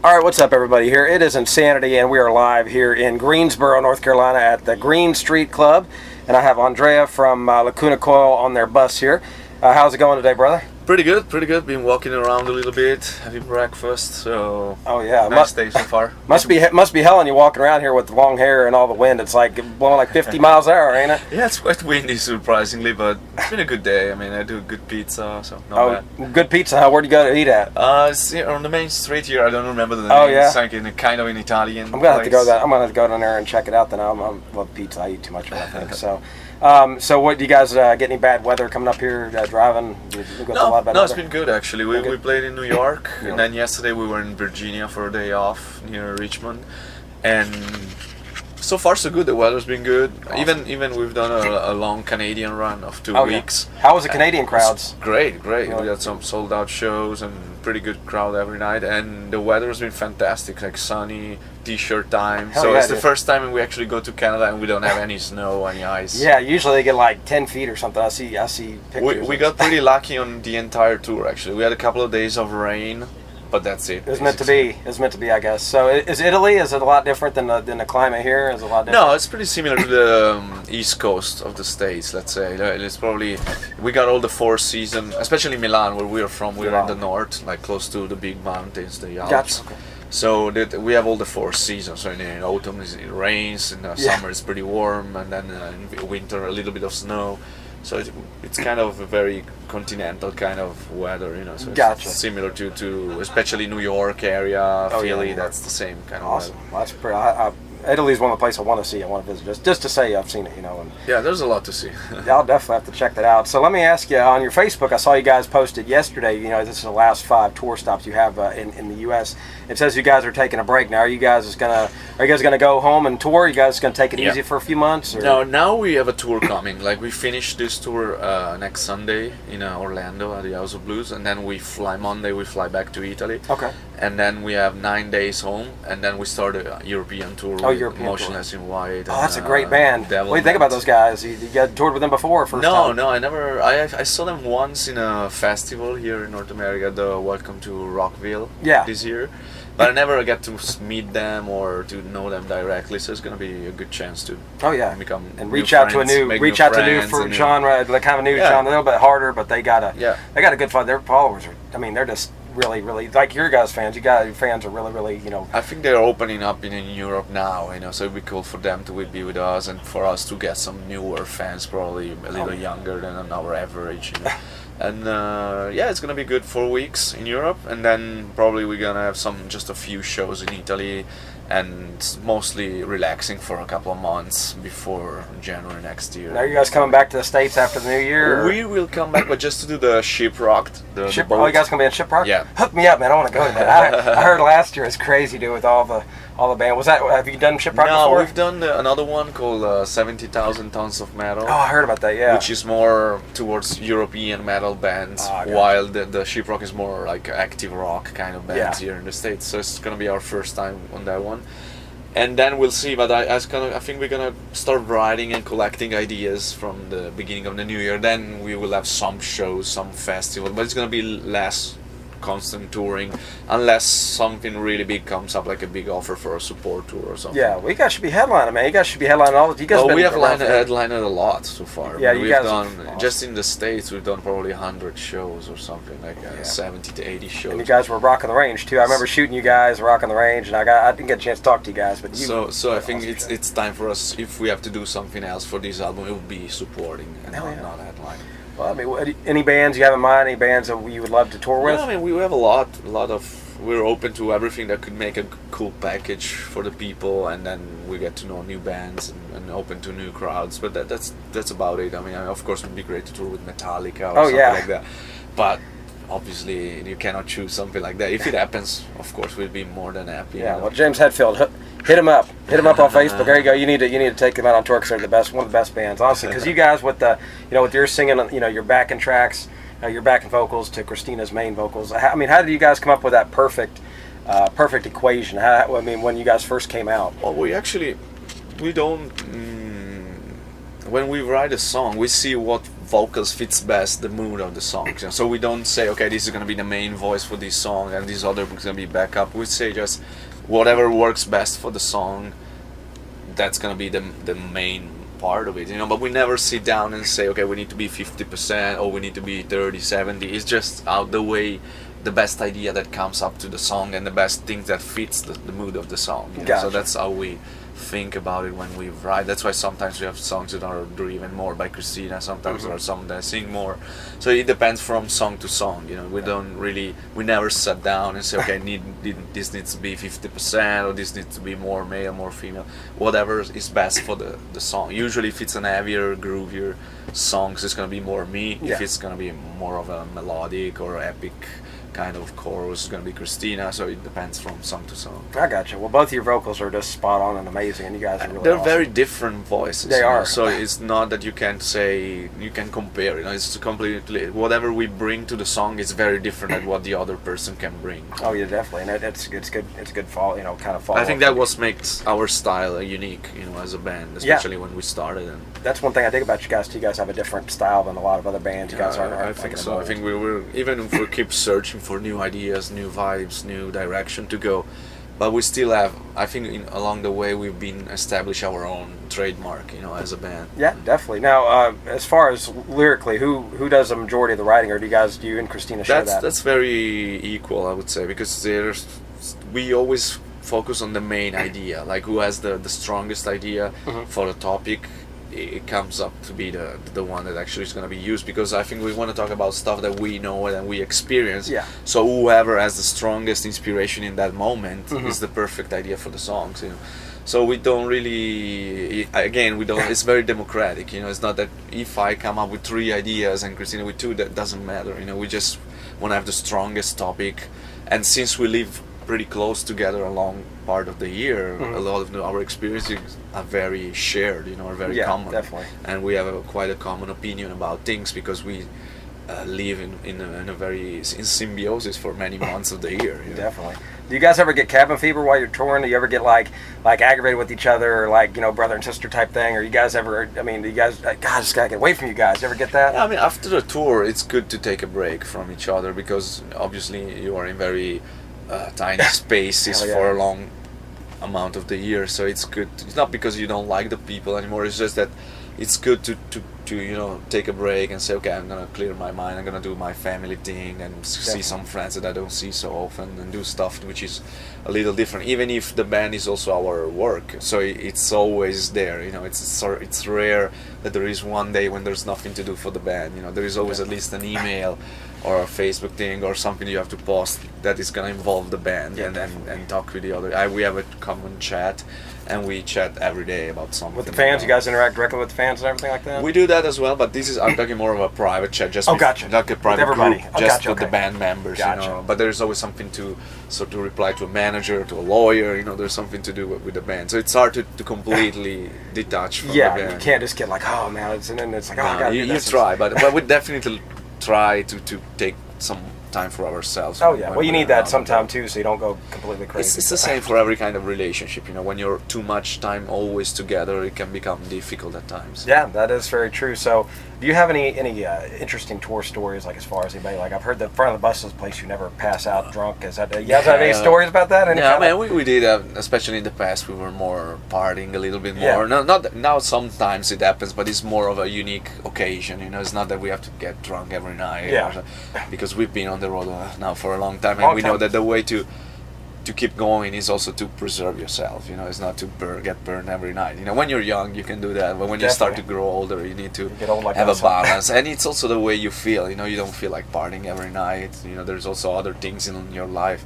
All right, what's up, everybody? Here it is Insanity, and we are live here in Greensboro, North Carolina, at the Green Street Club. And I have Andrea from Lacuna Coil on their bus here. How's it going today, brother? Pretty good, pretty good. Been walking around a little bit, having breakfast, so oh yeah, nice day so far. Must be hell on you walking around here with long hair and all the wind. It's like blowing like 50 miles an hour, ain't it? Yeah, it's quite windy, surprisingly, but it's been a good day. I mean, I do good pizza, so not bad. Good pizza. Where'd you go to eat at? It's on the main street here. I don't remember the name. Oh yeah, it's like kind of an Italian. I'm gonna have to go there. I'm gonna have to go down there and check it out. Then I love pizza. I eat too much of it, I think. So. So what do you guys get any bad weather coming up here driving? No, it's been good actually. We played in New York, and then yesterday we were in Virginia for a day off near Richmond, and so far so good. The weather's been good. Awesome. Even we've done a long Canadian run of 2 weeks. Yeah. How was the Canadian crowds? Great. We got some sold out shows and pretty good crowd every night, and the weather's been fantastic, like sunny, t-shirt time. Hell so yeah, it's the first time we actually go to Canada and we don't have any snow, any ice. Yeah, usually they get like 10 feet or something. I see pictures. We got pretty lucky on the entire tour actually. We had a couple of days of rain, but that's it. It's meant to be. It's meant to be, I guess. So is Italy? Is it a lot different than the climate here? Is it a lot different? No, it's pretty similar to the east coast of the States. Let's say it's probably we got all the four seasons, especially Milan, where we are from. We're in the north, like close to the big mountains, the Alps. Gotcha. Okay. So that we have all the four seasons. So in autumn it rains, in summer it's pretty warm, and then in winter a little bit of snow. So it's kind of a very continental kind of weather, you know. So gotcha. It's similar to especially New York area, Philly. Yeah. That's the same kind of awesome. weather. Well, that's pretty. Italy's one of the places I want to see. I want to visit just to say I've seen it, you know. And yeah, there's a lot to see. Yeah, I'll definitely have to check that out. So let me ask you, on your Facebook, I saw you guys posted yesterday. You know, this is the last 5 tour stops you have in the U.S. It says you guys are taking a break now. Are you guys gonna go home and tour? Are you guys gonna take it easy for a few months? Or? No, now we have a tour coming. Like we finish this tour next Sunday in Orlando at the House of Blues, and then we fly Monday. We fly back to Italy. Okay. And then we have 9 days home, and then we start a European tour. Oh, European Motionless tour. in White. Oh, that's a great band. What do you think about those guys? You got toured with them before? First time? No, I never. I saw them once in a festival here in North America, the Welcome to Rockville. Yeah. This year, but I never get to meet them or to know them directly. So it's gonna be a good chance to. Oh yeah. Become and reach out to a new genre, like kind of a new genre, a little bit harder, but they got a good fun. Their followers are. I mean, they're just. Really like your guys' fans. You guys' fans are really, you know. I think they're opening up in Europe now, you know. So it'd be cool for them to be with us, and for us to get some newer fans, probably a little younger than our average. You know? And it's gonna be good 4 weeks in Europe, and then probably we're gonna have just a few shows in Italy, and mostly relaxing for a couple of months before January next year. Now you guys coming back to the States after the new year? Or? We will come back, but just to do the Shiprocked. The boat. Oh, you guys gonna be in Shiprocked? Yeah. Hook me up, man. I want to go to that. I heard last year it's crazy, dude, with all the band. Have you done Shiprocked before? No, we've done another one called 70,000 Tons of Metal. Oh, I heard about that. Yeah. Which is more towards European metal bands, while the Shiprock is more like active rock kind of bands here in the States. So it's gonna be our first time on that one. And then we'll see, but I think we're gonna start writing and collecting ideas from the beginning of the new year. Then we will have some shows, some festival, but it's gonna be less constant touring unless something really big comes up, like a big offer for a support tour or something. Yeah, well, you guys should be headlining, man. You guys should be headlining all the. You guys we have headlined a lot so far. Yeah, we've guys done awesome. Just in the States. We've done probably 100 shows or something, like 70 to 80 shows. And you guys were rocking the range too. I remember shooting you guys rocking the range, and I didn't get a chance to talk to you guys, but you. So I think it's time for us, if we have to do something else for this album, it will be supporting and not headlining. Well, I mean, any bands you have in mind? Any bands that you would love to tour with? Yeah, I mean, we have a lot of. We're open to everything that could make a cool package for the people, and then we get to know new bands and open to new crowds. But that's about it. I mean, of course, it would be great to tour with Metallica or something like that. But obviously, you cannot choose something like that. If it happens, of course, we'd be more than happy. Yeah. Well, James Hetfield. Hit him up on Facebook. There you go. You need to take them out on tour because they're one of the best bands, honestly. Because you guys with your singing, your backing tracks, your backing vocals to Christina's main vocals. I mean, how did you guys come up with that perfect equation? When you guys first came out. Well, we don't. When we write a song, we see what vocals fits best the mood of the song. So we don't say, okay, this is gonna be the main voice for this song and this other is gonna be backup. We say just whatever works best for the song, that's gonna be the main part of it, but we never sit down and say, okay, we need to be 50% or we need to be 30, 70. It's just out the way, the best idea that comes up to the song and the best thing that fits the mood of the song. Gotcha. So that's how we think about it when we write. That's why sometimes we have songs that are driven more by Christina, sometimes there are some that sing more. So it depends from song to song. We never sat down and say, okay, this needs to be 50% or this needs to be more male, more female. Whatever is best for the song. Usually if it's an heavier, groovier songs, it's gonna be more me. If it's gonna be more of a melodic or epic kind of chorus, is going to be Christina, so it depends from song to song. I gotcha. Well, both of your vocals are just spot on and amazing, and you guys are really They're awesome. very different voices. They are. So it's not that you can say, you can compare, it's completely, whatever we bring to the song is very different than what the other person can bring. Oh yeah, definitely, and it's good fall, kind of follow. I think that what makes our style unique, as a band, especially when we started. And that's one thing I dig about you guys too. You guys have a different style than a lot of other bands. You guys aren't. I think so. I think we're even if we keep searching for new ideas, new vibes, new direction to go, but we still have. I think along the way we've been establish our own trademark, as a band. Yeah, definitely. Now, as far as lyrically, who does the majority of the writing, or do you and Christina share that? That's very equal, I would say, because we always focus on the main idea, like who has the strongest idea for the topic. It comes up to be the one that actually is going to be used, because I think we want to talk about stuff that we know and we experience. Yeah. So whoever has the strongest inspiration in that moment is the perfect idea for the songs. So we don't really, again, it's very democratic. It's not that if I come up with 3 ideas and Christina with 2, that doesn't matter. We just want to have the strongest topic, and since we live pretty close together a long part of the year, a lot of our experiences are very shared, are very common. Definitely. And we have quite a common opinion about things, because we live in symbiosis for many months of the year. Definitely. Do you guys ever get cabin fever while you're touring? Do you ever get like aggravated with each other, or brother and sister type thing? Or you guys ever? Do you guys? God, I just gotta get away from you guys. You ever get that? Yeah, after the tour, it's good to take a break from each other, because obviously you are in very tiny spaces for a long amount of the year, so it's good. It's not because you don't like the people anymore, it's just that it's good to take a break and say, okay, I'm gonna clear my mind, I'm gonna do my family thing and see some friends that I don't see so often, and do stuff which is a little different, even if the band is also our work, so it's always there. It's rare that there is one day when there's nothing to do for the band. There is always at least an email or a Facebook thing or something you have to post that is gonna involve the band, and talk with the other. We have a common chat, and we chat every day about something. With the fans, you guys interact directly with the fans and everything like that? We do that as well, but I'm talking more of a private chat, just gotcha. like a private with everybody. group, just with the band members. Gotcha. But there's always something to reply to a manager, to a lawyer. There's something to do with the band. So it's hard to completely detach from the band. Yeah, you can't just get like, oh man, and then it's like, oh, I gotta do you this. try, but we definitely try to take some time for ourselves. Oh yeah, well you need that sometime too, so you don't go completely crazy. It's the same for every kind of relationship. When you're too much time always together, it can become difficult at times. Yeah, that is very true. So, do you have any interesting tour stories, like as far as anybody? Like I've heard the front of the bus is a place you never pass out drunk. Is that? You guys have any stories about that? We did. Especially in the past, we were more partying a little bit more. Yeah. Not now. Sometimes it happens, but it's more of a unique occasion. It's not that we have to get drunk every night. Yeah. Because we've been on the road now for a long time, and we know that the way to keep going is also to preserve yourself. It's not to get burned every night. When you're young, you can do that, but when you start to grow older, you need to have a balance. And it's also the way you feel. You don't feel like partying every night. There's also other things in your life.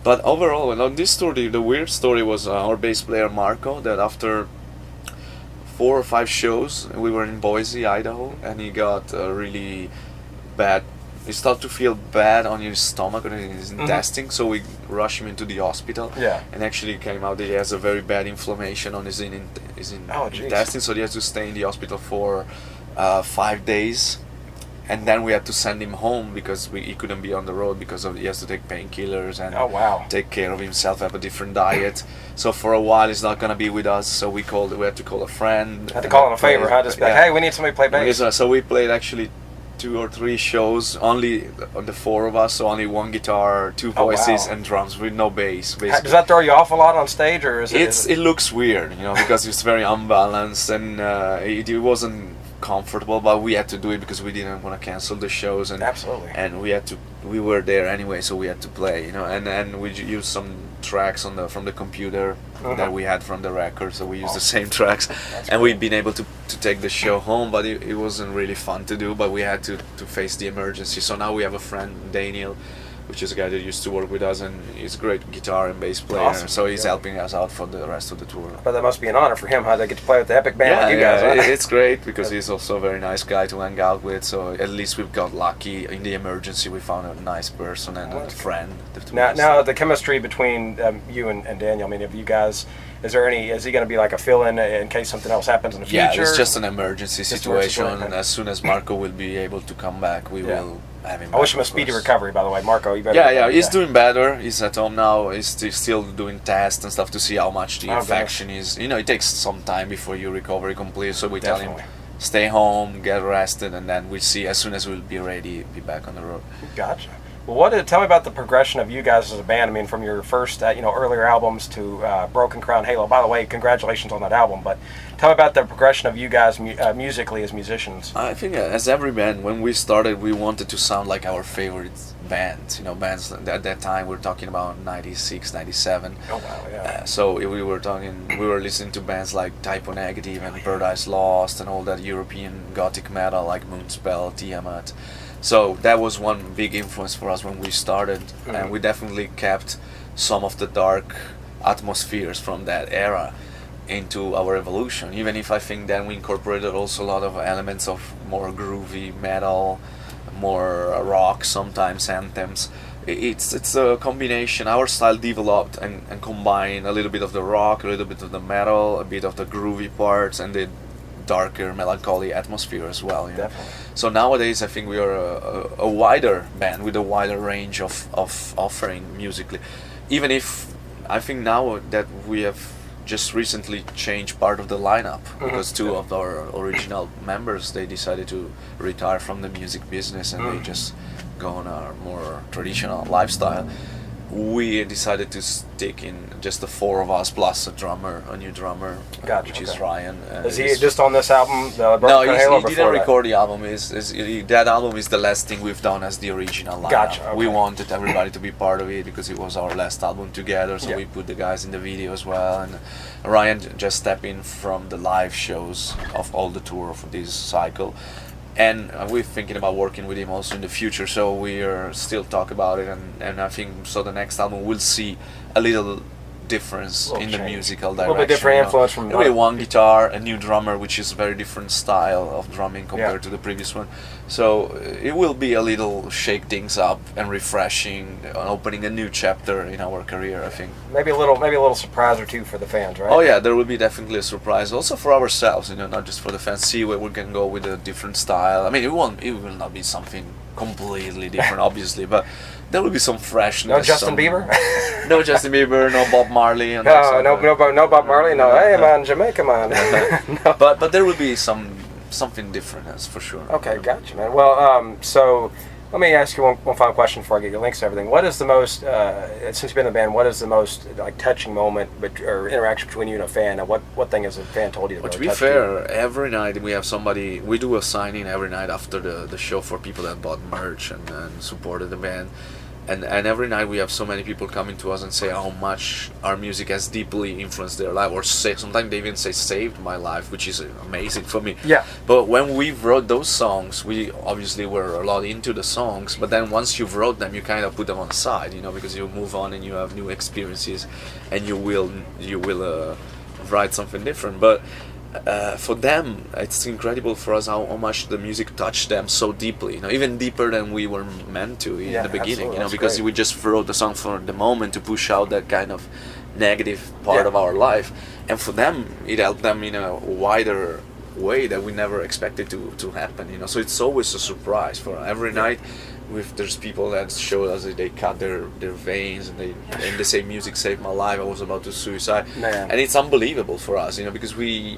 But overall, on this tour, the weird story was our bass player Marco, that after 4 or 5 shows, we were in Boise, Idaho, and he got really bad. He started to feel bad on his stomach and his intestine, so we rushed him into the hospital. Yeah. And actually it came out that he has a very bad inflammation on his intestine, so he has to stay in the hospital for 5 days. and then we had to send him home because he couldn't be on the road because he has to take painkillers and take care of himself, have a different diet. So for a while he's not gonna be with us. So we had to call a friend. Had to call in a favor, huh? Just be like, hey, we need somebody to play bass. So we played actually 2 or 3 shows, only on the 4 of us, so only 1 guitar, 2 voices, and drums with no bass. Basically. Does that throw you off a lot on stage, or is it? It looks weird, because it's very unbalanced, and it wasn't comfortable, but we had to do it because we didn't want to cancel the shows, and absolutely, and we were there anyway, so we had to play, and then we used some tracks from the computer that we had from the record, so we used the same tracks. And we've been able to take the show home, but it wasn't really fun to do, but we had to face the emergency. So now we have a friend, Daniel, which is a guy that used to work with us, and he's a great guitar and bass player. Awesome. So he's helping us out for the rest of the tour. But that must be an honor for him, huh? To get to play with the epic band like you guys. Huh? It's great because he's also a very nice guy to hang out with. So at least we've got lucky in the emergency. We found a nice person and a friend. Now the chemistry between you and Daniel. I mean, if you guys, is he going to be like a fill-in in case something else happens in the future? Yeah, it's just an emergency situation. And as soon as Marco will be able to come back, we will. I wish him a speedy recovery, by the way, Marco. You better. Yeah, he's doing better. He's at home now. He's still doing tests and stuff to see how much the infection is. It takes some time before you recover completely. So we tell him, stay home, get rested, and then we see as soon as we'll be ready, be back on the road. Gotcha. Well, tell me about the progression of you guys as a band. I mean, from your first, earlier albums to Broken Crown Halo. By the way, congratulations on that album. But tell me about the progression of you guys musically as musicians. I think as every band, when we started, we wanted to sound like our favorite bands. Bands at that time, we're talking about 96, 97. Oh, wow, yeah. So we were listening to bands like Typo Negative and Paradise Lost and all that European gothic metal like Moonspell, Tiamat. So that was one big influence for us when we started, and we definitely kept some of the dark atmospheres from that era into our evolution, even if I think then we incorporated also a lot of elements of more groovy metal, more rock, sometimes anthems. It's a combination. Our style developed and combined a little bit of the rock, a little bit of the metal, a bit of the groovy parts, and the darker melancholy atmosphere as well. Definitely. So nowadays I think we are a wider band with a wider range of offering musically, even if I think now that we have just recently changed part of the lineup because 2 of our original members, they decided to retire from the music business and they just go on a more traditional lifestyle. We decided to stick in just the 4 of us plus a new drummer, which is Ryan. Is he just on this album? No, he didn't record the album. That album is the last thing we've done as the original lineup. Gotcha. Okay. We wanted everybody to be part of it because it was our last album together, so we put the guys in the video as well. And Ryan just stepped in from the live shows of all the tour of this cycle. And we're thinking about working with him also in the future, so we are still talk about it, and I think so the next album will see a little difference in the musical direction. A little bit different influence from maybe 1 guitar, a new drummer, which is a very different style of drumming compared to the previous one. So it will be a little shake things up and refreshing, opening a new chapter in our career, I think. Maybe a little surprise or 2 for the fans, right? Oh yeah, there will be definitely a surprise, also for ourselves, not just for the fans. See where we can go with a different style. I mean, it will not be something completely different, obviously, but there will be some freshness. No Justin Bieber? No Justin Bieber, no Bob Marley. No Bob Marley. No, hey man, Jamaica man. No. But there will be something different, that's for sure. Okay, gotcha, man. Well, so let me ask you one final question before I get your links to everything. What is the most, since you've been in the band, what is the most touching moment or interaction between you and a fan? And what thing has a fan told you that really touched you? To be fair, every night we have somebody, we do a signing every night after the show for people that bought merch and supported the band. And every night we have so many people coming to us and say how much our music has deeply influenced their life, or sometimes they even say saved my life, which is amazing for me. Yeah. But when we wrote those songs, we obviously were a lot into the songs, but then once you've wrote them, you kind of put them on the side, because you move on and you have new experiences, and you will write something different. But for them, it's incredible for us how much the music touched them so deeply, even deeper than we were meant to in the beginning, because we just wrote the song for the moment to push out that kind of negative part of our life, and for them, it helped them in a wider way that we never expected to happen. You know, so it's always a surprise for every night. There's people that show us that they cut their veins and they say music saved my life. I was about to suicide, and it's unbelievable for us, you know, because we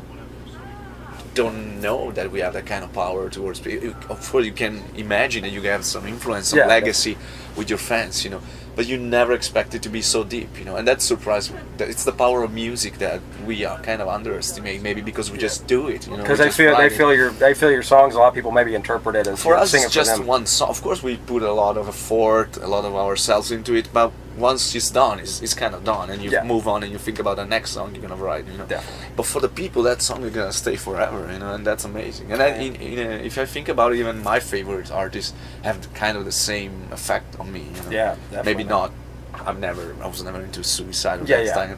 don't know that we have that kind of power towards people. Of course, you can imagine that you have some influence, some legacy with your fans, you know, but you never expect it to be so deep, you know, and that's surprising. It's the power of music that we are kind of underestimating, maybe because we just do it, you know. Because they feel your songs. A lot of people maybe interpret it as for us. It's just them. one song. Of course, we put a lot of effort, a lot of ourselves into it, but once it's done, it's kind of done, and you move on and you think about the next song you're gonna write, you know. Definitely. But for the people, that song is gonna stay forever, you know, and that's amazing. And if I think about it, even my favorite artists have kind of the same effect on me, you know. Yeah, definitely. Maybe not. I was never into suicide or that time,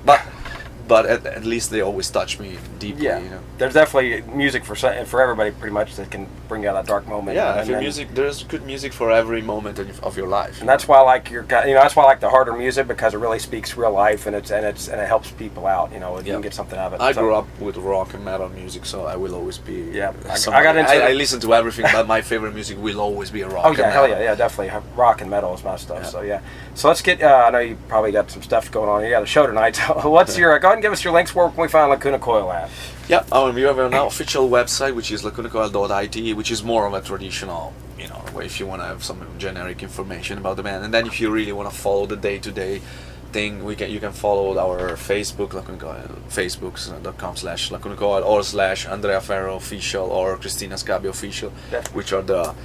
but at least they always touch me deeply. Yeah, you know. There's definitely music for everybody, pretty much, that can bring out that dark moment. Yeah, there's good music for every moment of your life. And that's why I like that's why I like the harder music, because it really speaks real life, and it helps people out. You know, you can get something out of it. I grew up with rock and metal music, so I will always be. Yeah, I listen to everything, but my favorite music will always be a rock. Oh yeah, hell yeah, definitely. Rock and metal is my stuff. Yeah. So yeah, so let's get. I know you probably got some stuff going on. You got a show tonight. What's your? Go ahead and give us your links. Where can we find Lacuna Coil at? Yeah, we have an official website, which is lacunacoil.it, which is more of a traditional, you know, way if you want to have some generic information about the band. And then if you really want to follow the day-to-day thing, you can follow our Facebook, Lacuna Coil, facebook.com/Lacuna Coil or /Andrea Ferro official or Cristina Scabia official, which are the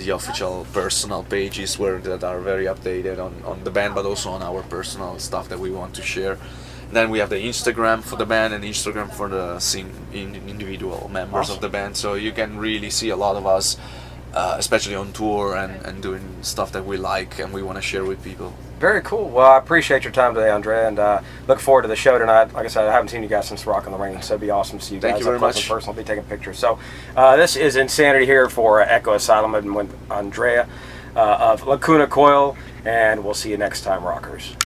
official personal pages that are very updated on the band, but also on our personal stuff that we want to share. Then we have the Instagram for the band and Instagram for the individual members of the band, so you can really see a lot of us, especially on tour and doing stuff that we like and we want to share with people. Very cool. Well, I appreciate your time today, Andrea, and look forward to the show tonight. Like I said, I haven't seen you guys since Rock in the Ring, so it'd be awesome to see you guys. Thank you very much. In person. I'll be taking pictures. So this is Insanity here for Echo Asylum and with Andrea of Lacuna Coil, and we'll see you next time, rockers.